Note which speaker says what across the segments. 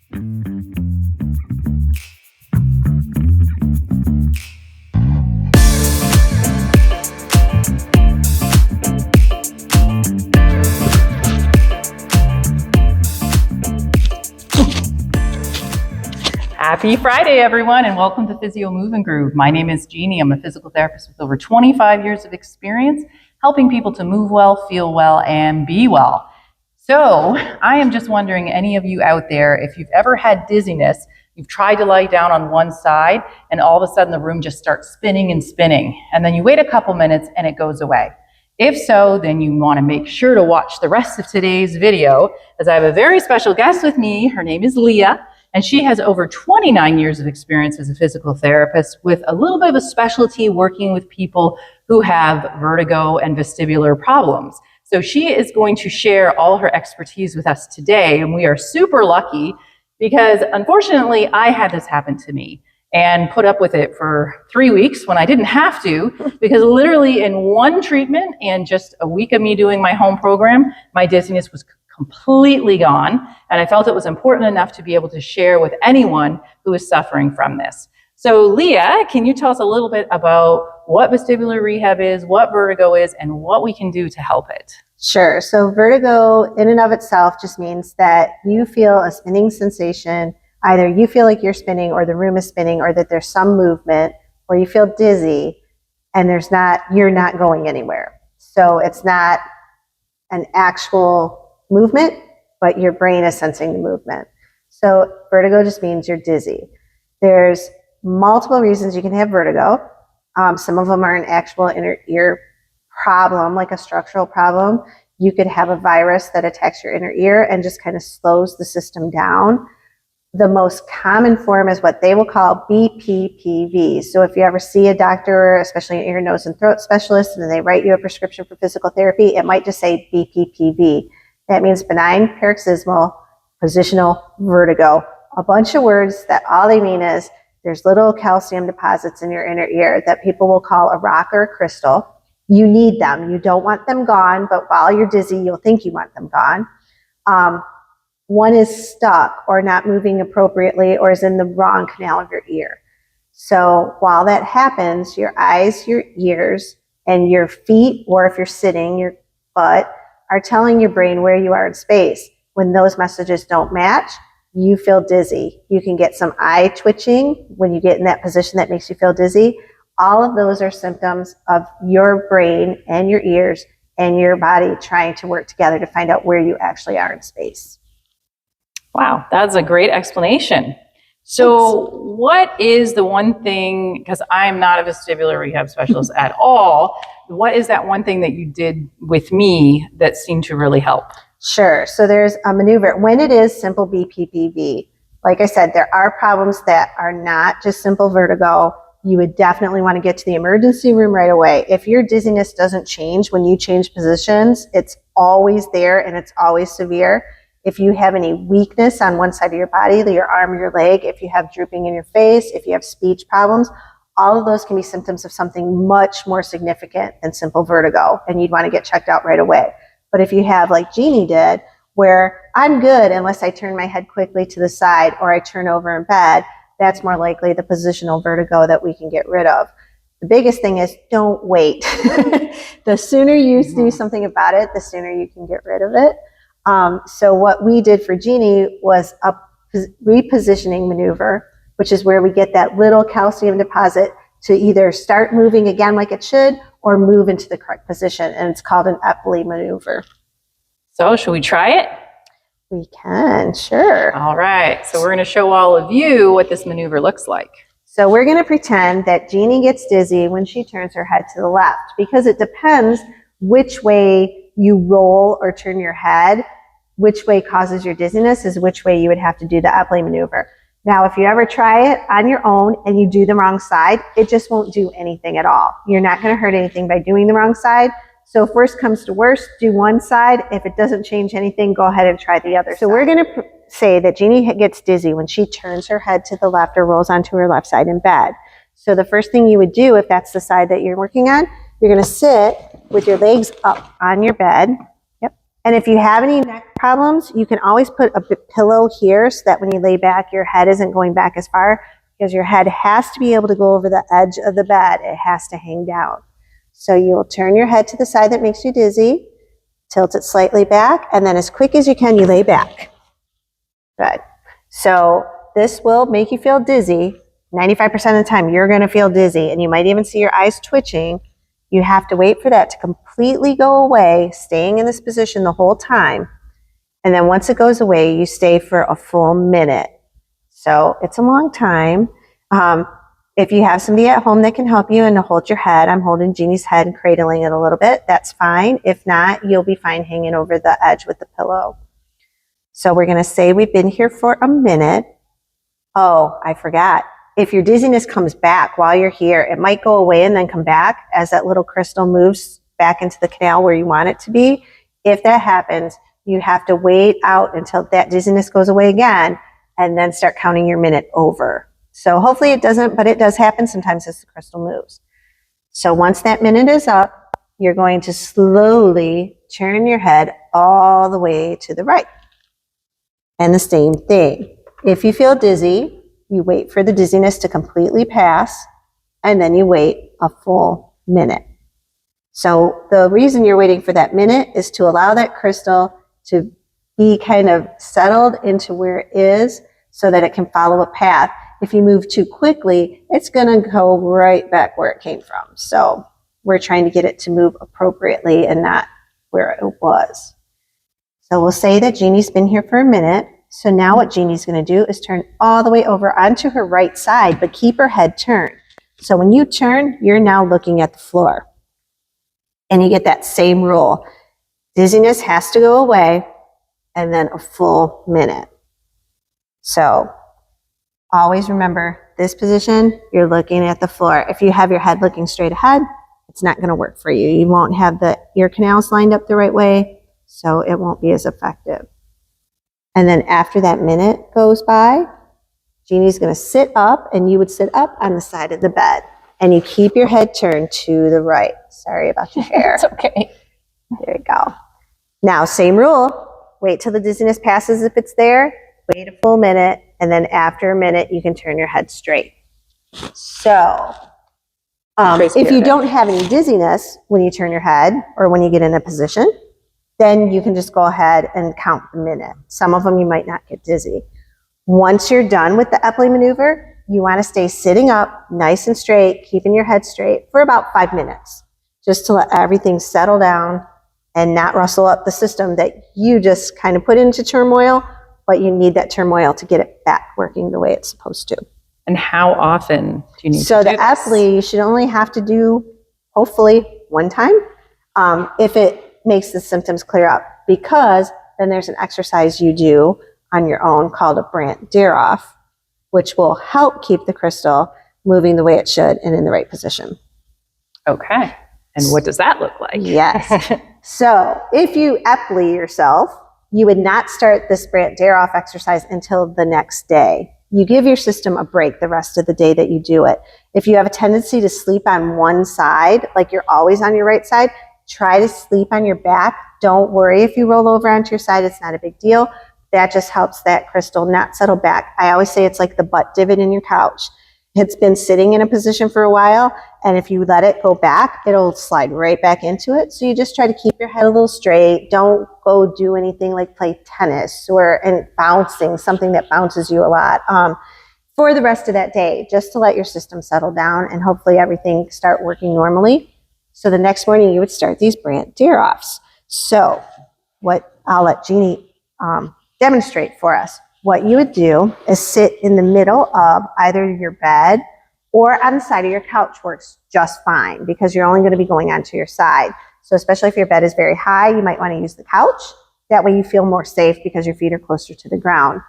Speaker 1: Happy Friday, everyone, and welcome to Physio Move and Groove. My name is Jeannie. I'm a physical therapist with over 25 years of experience helping people to move well, feel well, and be well. So I am just wondering, any of you out there, if you've ever had dizziness, you've tried to lie down on one side, and all of a sudden the room just starts spinning and spinning, and then you wait a couple minutes and it goes away. If so, then you want to make sure to watch the rest of today's video, as I have a very special guest with me. Her name is Leah. And she has over 29 years of experience as a physical therapist with a little bit of a specialty working with people who have vertigo and vestibular problems. So she is going to share all her expertise with us today. And we are super lucky because unfortunately I had this happen to me and put up with it for 3 weeks when I didn't have to, because literally in one treatment and just a week of me doing my home program, my dizziness was completely gone, and I felt it was important enough to be able to share with anyone who is suffering from this. So Leah, can you tell us a little bit about what vestibular rehab is, what vertigo is, and what we can do to help it?
Speaker 2: Sure. So vertigo in and of itself just means that you feel a spinning sensation. Either you feel like you're spinning or the room is spinning, or that there's some movement, or you feel dizzy and you're not going anywhere. So it's not an actual movement, but your brain is sensing the movement. So vertigo just means you're dizzy. There's multiple reasons you can have vertigo. Some of them are an actual inner ear problem, like a structural problem. You could have a virus that attacks your inner ear and just kind of slows the system down. The most common form is what they will call BPPV. So if you ever see a doctor, especially an ear, nose, and throat specialist, and they write you a prescription for physical therapy, it might just say BPPV. That means benign paroxysmal positional vertigo. A bunch of words that all they mean is there's little calcium deposits in your inner ear that people will call a rock or a crystal. You need them. You don't want them gone, but while you're dizzy, you'll think you want them gone. One is stuck or not moving appropriately or is in the wrong canal of your ear. So while that happens, your eyes, your ears, and your feet, or if you're sitting, your butt, are telling your brain where you are in space. When those messages don't match, you feel dizzy. You can get some eye twitching when you get in that position that makes you feel dizzy. All of those are symptoms of your brain and your ears and your body trying to work together to find out where you actually are in space.
Speaker 1: Wow, that's a great explanation. So what is the one thing, because I'm not a vestibular rehab specialist at all, what is that one thing that you did with me that seemed to really help?
Speaker 2: Sure. So there's a maneuver. When it is simple BPPV, like I said, there are problems that are not just simple vertigo. You would definitely want to get to the emergency room right away. If your dizziness doesn't change when you change positions, it's always there and it's always severe. If you have any weakness on one side of your body, your arm or your leg, if you have drooping in your face, if you have speech problems, all of those can be symptoms of something much more significant than simple vertigo, and you'd want to get checked out right away. But if you have, like Jeannie did, where I'm good unless I turn my head quickly to the side or I turn over in bed, that's more likely the positional vertigo that we can get rid of. The biggest thing is don't wait. The sooner you do something about it, the sooner you can get rid of it. So what we did for Jeannie was a repositioning maneuver, which is where we get that little calcium deposit to either start moving again like it should or move into the correct position. And it's called an Epley maneuver.
Speaker 1: So should we try it?
Speaker 2: We can, sure.
Speaker 1: All right. So we're going to show all of you what this maneuver looks like.
Speaker 2: So we're going to pretend that Jeannie gets dizzy when she turns her head to the left, because it depends which way you roll or turn your head. Which way causes your dizziness is which way you would have to do the Epley maneuver. Now, if you ever try it on your own and you do the wrong side, it just won't do anything at all. You're not going to hurt anything by doing the wrong side. So if worst comes to worst, do one side. If it doesn't change anything, go ahead and try the other side. So we're going to say that Jeannie gets dizzy when she turns her head to the left or rolls onto her left side in bed. So the first thing you would do, if that's the side that you're working on, you're going to sit with your legs up on your bed. And if you have any neck problems, you can always put a pillow here so that when you lay back, your head isn't going back as far, because your head has to be able to go over the edge of the bed. It has to hang down. So you'll turn your head to the side that makes you dizzy, tilt it slightly back, and then as quick as you can, you lay back. Good. So this will make you feel dizzy. 95% of the time, you're going to feel dizzy, and you might even see your eyes twitching. You have to wait for that to completely go away, staying in this position the whole time. And then once it goes away, you stay for a full minute. So it's a long time. If you have somebody at home that can help you and to hold your head, I'm holding Jeannie's head and cradling it a little bit. That's fine. If not, you'll be fine hanging over the edge with the pillow. So we're going to say we've been here for a minute. Oh, I forgot. If your dizziness comes back while you're here, it might go away and then come back as that little crystal moves back into the canal where you want it to be. If that happens, you have to wait out until that dizziness goes away again and then start counting your minute over. So hopefully it doesn't, but it does happen sometimes as the crystal moves. So once that minute is up, you're going to slowly turn your head all the way to the right. And the same thing. If you feel dizzy, you wait for the dizziness to completely pass, and then you wait a full minute. So the reason you're waiting for that minute is to allow that crystal to be kind of settled into where it is so that it can follow a path. If you move too quickly, it's going to go right back where it came from. So we're trying to get it to move appropriately and not where it was. So we'll say that Jeannie's been here for a minute. So now what Jeannie's going to do is turn all the way over onto her right side, but keep her head turned. So when you turn, you're now looking at the floor. And you get that same rule. Dizziness has to go away, and then a full minute. So always remember, this position, you're looking at the floor. If you have your head looking straight ahead, it's not going to work for you. You won't have the ear canals lined up the right way, so it won't be as effective. And then after that minute goes by, Jeannie's going to sit up, and you would sit up on the side of the bed. And you keep your head turned to the right. Sorry about your hair.
Speaker 1: It's okay.
Speaker 2: There you go. Now, same rule. Wait till the dizziness passes if it's there. Wait a full minute. And then after a minute, you can turn your head straight. So, if you don't have any dizziness when you turn your head or when you get in a position, then you can just go ahead and count the minute. Some of them you might not get dizzy. Once you're done with the Epley maneuver, you want to stay sitting up nice and straight, keeping your head straight for about 5 minutes, just to let everything settle down and not rustle up the system that you just kind of put into turmoil, but you need that turmoil to get it back working the way it's supposed to.
Speaker 1: And how often do you need to do
Speaker 2: So the
Speaker 1: this?
Speaker 2: Epley, you should only have to do, hopefully, one time if it makes the symptoms clear up, because then there's an exercise you do on your own called a Brandt Daroff, which will help keep the crystal moving the way it should and in the right position.
Speaker 1: Okay. And what does that look like?
Speaker 2: Yes. So if you Epley yourself, you would not start this Brandt Daroff exercise until the next day. You give your system a break the rest of the day that you do it. If you have a tendency to sleep on one side, like you're always on your right side, try to sleep on your back. Don't worry if you roll over onto your side. It's not a big deal. That just helps that crystal not settle back. I always say it's like the butt divot in your couch. It's been sitting in a position for a while, and if you let it go back, it'll slide right back into it. So you just try to keep your head a little straight. Don't go do anything like play tennis and bouncing, something that bounces you a lot, for the rest of that day, just to let your system settle down and hopefully everything start working normally. So the next morning you would start these Brandt Daroffs. So what I'll let Jeannie demonstrate for us. What you would do is sit in the middle of either your bed or on the side of your couch. Works just fine because you're only going to be going onto your side. So especially if your bed is very high, you might want to use the couch. That way you feel more safe because your feet are closer to the ground.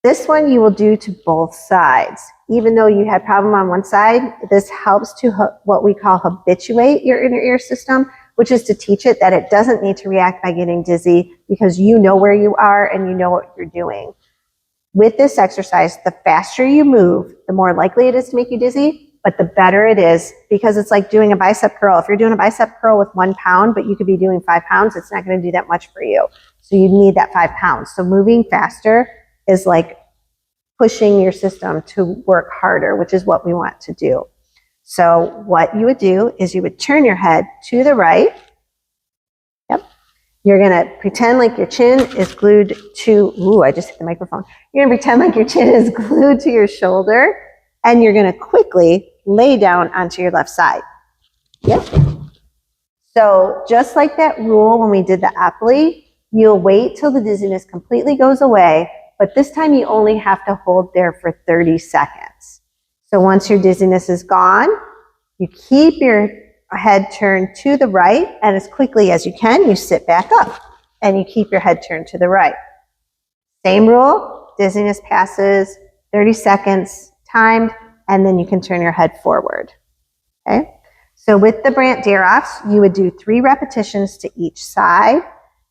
Speaker 2: This one you will do to both sides. Even though you had problem on one side, this helps to what we call habituate your inner ear system, which is to teach it that it doesn't need to react by getting dizzy because you know where you are and you know what you're doing. With this exercise, the faster you move, the more likely it is to make you dizzy, but the better it is, because it's like doing a bicep curl. If you're doing a bicep curl with 1 pound, but you could be doing 5 pounds, it's not going to do that much for you. So you need that 5 pounds. So moving faster is like pushing your system to work harder, which is what we want to do. So what you would do is you would turn your head to the right. Yep. You're going to pretend like your chin is glued to, I just hit the microphone. You're going to pretend like your chin is glued to your shoulder, and you're going to quickly lay down onto your left side. Yep. So just like that rule when we did the Epley, you'll wait till the dizziness completely goes away, but this time you only have to hold there for 30 seconds. So once your dizziness is gone, you keep your head turned to the right, and as quickly as you can, you sit back up and you keep your head turned to the right. Same rule, dizziness passes, 30 seconds timed, and then you can turn your head forward. Okay? So with the Brandt Daroffs, you would do 3 repetitions to each side,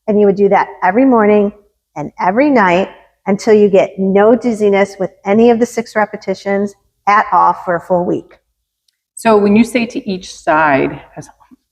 Speaker 2: and you would do that every morning and every night until you get no dizziness with any of the 6 repetitions at all for a full week.
Speaker 1: So when you say to each side,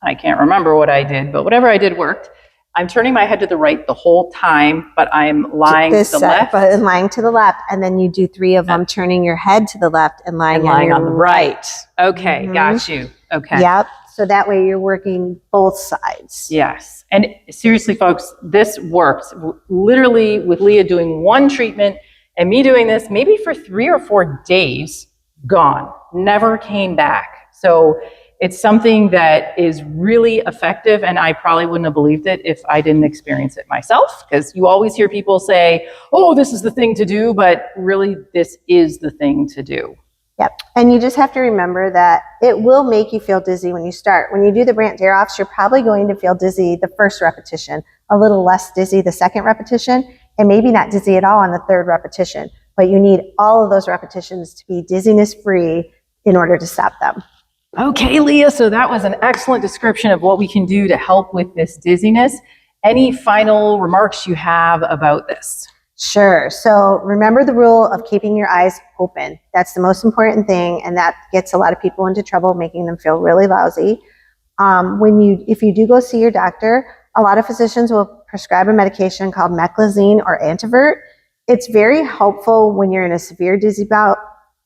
Speaker 1: I can't remember what I did, but whatever I did worked. I'm turning my head to the right the whole time, but I'm lying to the left.
Speaker 2: But lying to the left, and then you do 3 of them, turning your head to the left and lying
Speaker 1: on the right. Okay, got you. Okay.
Speaker 2: Yep. So that way you're working both sides.
Speaker 1: Yes. And seriously, folks, this works. Literally with Leah doing 1 treatment and me doing this maybe for 3 or 4 days, gone, never came back. So it's something that is really effective, and I probably wouldn't have believed it if I didn't experience it myself, because you always hear people say, oh, this is the thing to do, but really this is the thing to do.
Speaker 2: Yep. And you just have to remember that it will make you feel dizzy when you start. When you do the Brandt Daroffs, you're probably going to feel dizzy the first repetition, a little less dizzy the second repetition, and maybe not dizzy at all on the 3rd repetition. But you need all of those repetitions to be dizziness-free in order to stop them.
Speaker 1: Okay, Leah, so that was an excellent description of what we can do to help with this dizziness. Any final remarks you have about this?
Speaker 2: Sure. So remember the rule of keeping your eyes open. That's the most important thing, and that gets a lot of people into trouble, making them feel really lousy. If you do go see your doctor, a lot of physicians will prescribe a medication called meclizine or Antivert. It's very helpful when you're in a severe dizzy bout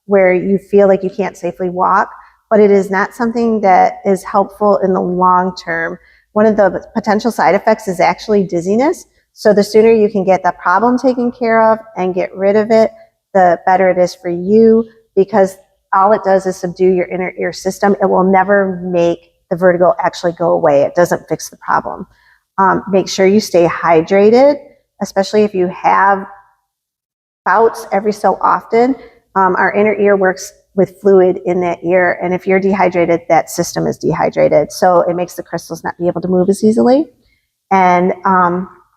Speaker 2: where you feel like you can't safely walk, but it is not something that is helpful in the long term. One of the potential side effects is actually dizziness. So the sooner you can get the problem taken care of and get rid of it, the better it is for you, because all it does is subdue your inner ear system. It will never make the vertigo actually go away. It doesn't fix the problem. Make sure you stay hydrated, especially if you have bouts every so often. Our inner ear works with fluid in that ear, and if you're dehydrated, that system is dehydrated. So it makes the crystals not be able to move as easily. And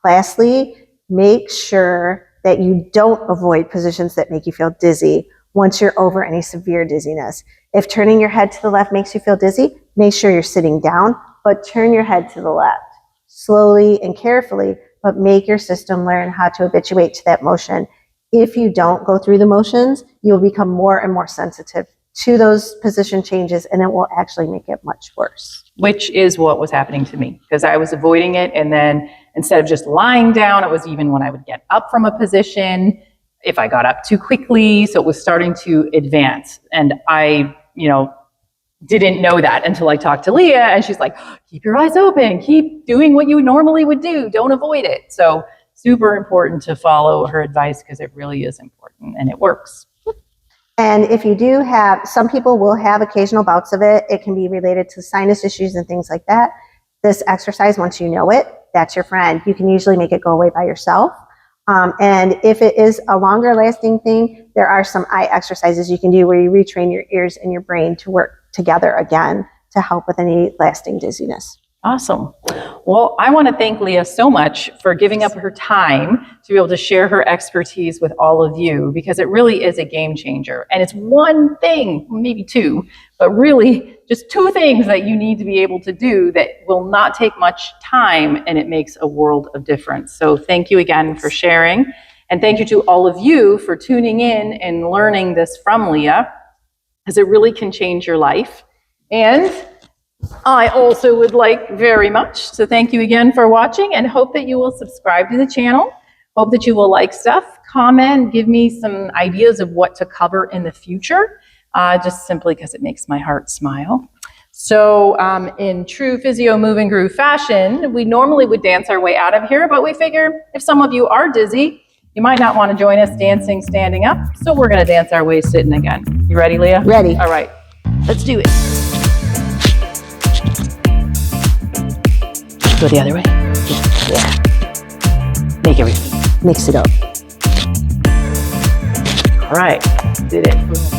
Speaker 2: lastly, make sure that you don't avoid positions that make you feel dizzy once you're over any severe dizziness. If turning your head to the left makes you feel dizzy, make sure you're sitting down, but turn your head to the left slowly and carefully, but make your system learn how to habituate to that motion. If you don't go through the motions, you'll become more and more sensitive to those position changes, and it will actually make it much worse.
Speaker 1: Which is what was happening to me, because I was avoiding it, and then instead of just lying down, it was even when I would get up from a position, if I got up too quickly, so it was starting to advance. And I, didn't know that until I talked to Leah, and she's like, keep your eyes open, keep doing what you normally would do, don't avoid it. So super important to follow her advice, because it really is important and it works.
Speaker 2: And if you do have, some people will have occasional bouts of it. It can be related to sinus issues and things like that. This exercise, once you know it, that's your friend. You can usually make it go away by yourself. And if it is a longer lasting thing, there are some eye exercises you can do where you retrain your ears and your brain to work together again to help with any lasting dizziness.
Speaker 1: Awesome. Well, I want to thank Leah so much for giving up her time to be able to share her expertise with all of you, because it really is a game changer. And it's one thing, maybe 2, but really just 2 things that you need to be able to do that will not take much time, and it makes a world of difference. So thank you again for sharing. And thank you to all of you for tuning in and learning this from Leah. because it really can change your life. And I also would like very much to thank you again for watching, and hope that you will subscribe to the channel. Hope that you will like stuff, comment, give me some ideas of what to cover in the future, just simply because it makes my heart smile. So in true physio move and groove fashion, we normally would dance our way out of here, but we figure if some of you are dizzy, you might not want to join us dancing standing up, so we're going to dance our way sitting again. You ready, Leah?
Speaker 2: Ready.
Speaker 1: All right, let's do it. Go the other way. Yeah. Make it repeat.
Speaker 2: Mix it up.
Speaker 1: All right, did it.